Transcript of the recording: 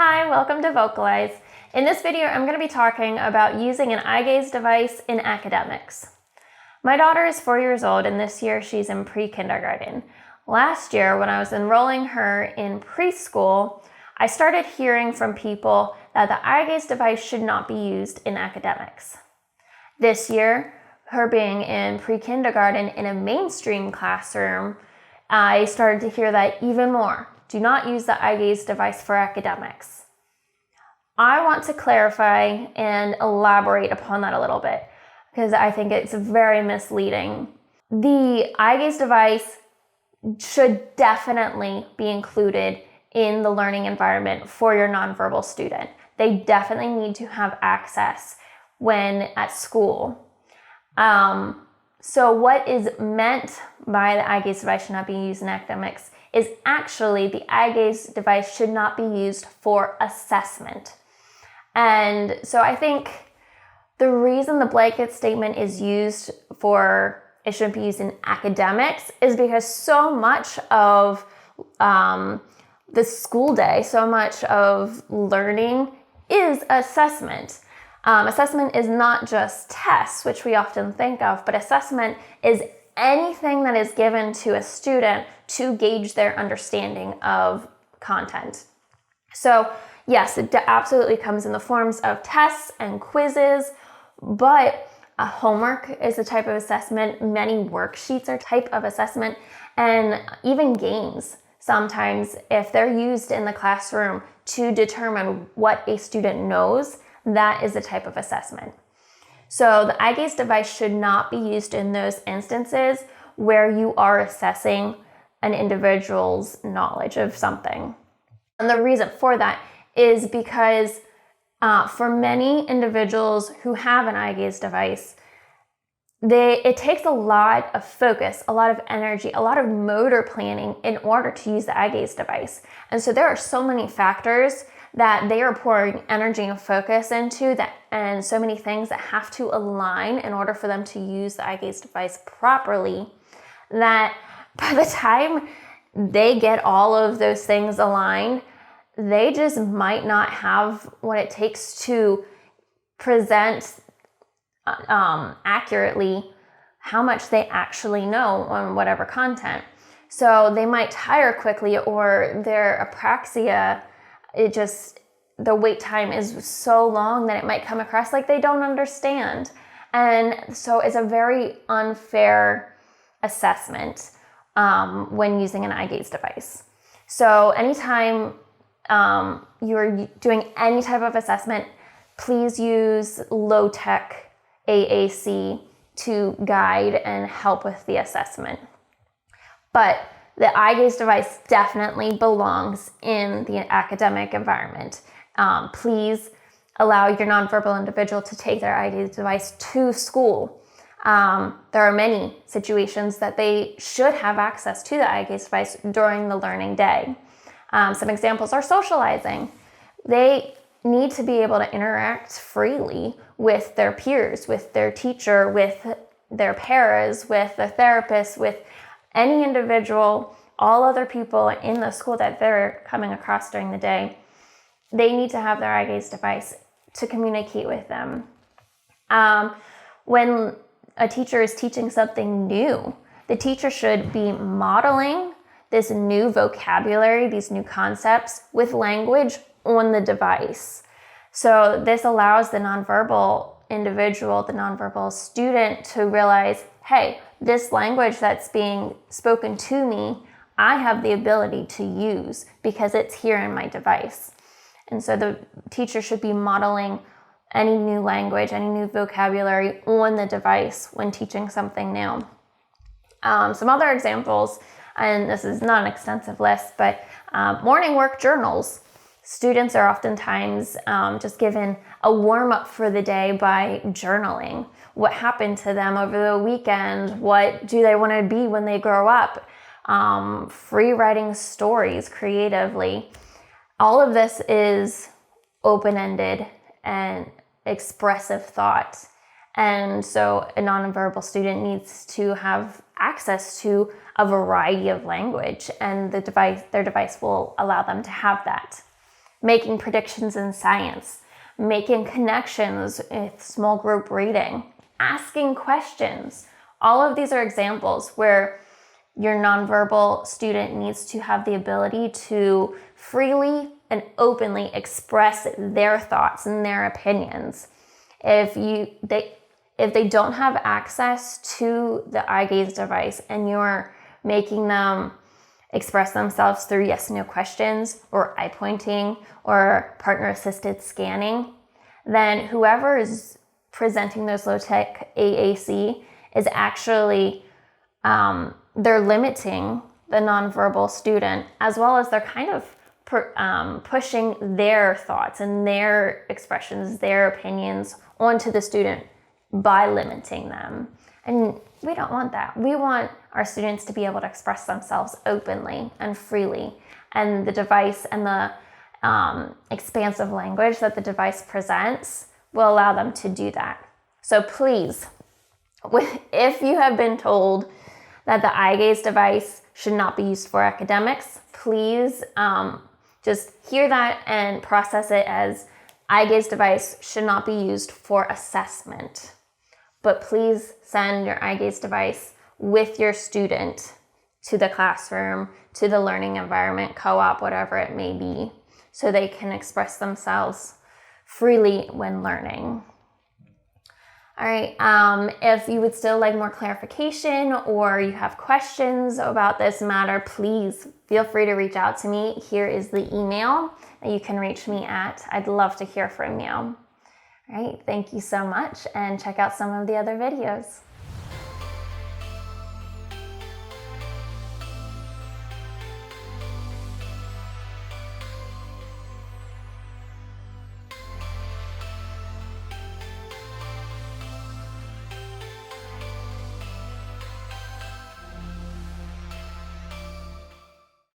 Hi, welcome to Vocalize. In this video, I'm going to be talking about using an eye gaze device in academics. My daughter is 4 years old, and this year she's in pre-kindergarten. Last year, when I was enrolling her in preschool, I started hearing from people that the eye gaze device should not be used in academics. This year, her being in pre-kindergarten in a mainstream classroom, I started to hear that even more. Do not use the eye gaze device for academics. I want to clarify and elaborate upon that a little bit because I think it's very misleading. The eye gaze device should definitely be included in the learning environment for your nonverbal student. They definitely need to have access when at school. So what is meant by the eye gaze device should not be used in academics is actually the eye gaze device should not be used for assessment. And so I think the reason the blanket statement is used for it shouldn't be used in academics is because so much of the school day, so much of learning is assessment. Assessment is not just tests, which we often think of, but assessment is anything that is given to a student to gauge their understanding of content. So yes, it absolutely comes in the forms of tests and quizzes, but a homework is a type of assessment. Many worksheets are a type of assessment, and even games sometimes, if they're used in the classroom to determine what a student knows, that is a type of assessment. So the eye gaze device should not be used in those instances where you are assessing an individual's knowledge of something. And the reason for that is because for many individuals who have an eye gaze device, it takes a lot of focus, a lot of energy, a lot of motor planning in order to use the eye gaze device. And so there are so many factors that they are pouring energy and focus into that, and so many things that have to align in order for them to use the eye gaze device properly, that by the time they get all of those things aligned, they just might not have what it takes to present accurately how much they actually know on whatever content. So they might tire quickly, or their apraxia, the wait time is so long that it might come across like they don't understand. And so it's a very unfair assessment when using an eye gaze device. So anytime you're doing any type of assessment, please use low-tech AAC to guide and help with the assessment. But the eye gaze device definitely belongs in the academic environment. Please allow your nonverbal individual to take their eye gaze device to school. There are many situations that they should have access to the eye gaze device during the learning day. Some examples are socializing. They need to be able to interact freely with their peers, with their teacher, with their paras, with the therapist, with any individual, all other people in the school that they're coming across during the day. They need to have their eye gaze device to communicate with them. When a teacher is teaching something new, the teacher should be modeling this new vocabulary, these new concepts with language on the device. So this allows the nonverbal individual, the nonverbal student, to realize, hey, this language that's being spoken to me, I have the ability to use because it's here in my device. And so the teacher should be modeling any new language, any new vocabulary on the device when teaching something new. Some other examples, and this is not an extensive list, but morning work journals. Students are oftentimes just given a warm-up for the day by journaling. What happened to them over the weekend? What do they want to be when they grow up? Free writing stories creatively. All of this is open-ended and expressive thought. And so a nonverbal student needs to have access to a variety of language, and their device will allow them to have that. making predictions in science, making connections with small group reading, asking questions. All of these are examples where your nonverbal student needs to have the ability to freely and openly express their thoughts and their opinions. If they don't have access to the eye gaze device and you're making them express themselves through yes and no questions or eye pointing or partner assisted scanning, then whoever is presenting those low-tech AAC is actually, they're limiting the nonverbal student, as well as they're kind of pushing their thoughts and their expressions, their opinions onto the student by limiting them. And we don't want that. We want our students to be able to express themselves openly and freely. And the device and the expansive language that the device presents will allow them to do that. So please, if you have been told that the eye gaze device should not be used for academics, please just hear that and process it as eye gaze device should not be used for assessment. But please send your eye gaze device with your student to the classroom, to the learning environment, co-op, whatever it may be, so they can express themselves freely when learning. All right, if you would still like more clarification or you have questions about this matter, please feel free to reach out to me. Here is the email that you can reach me at. I'd love to hear from you. All right, thank you so much, and check out some of the other videos.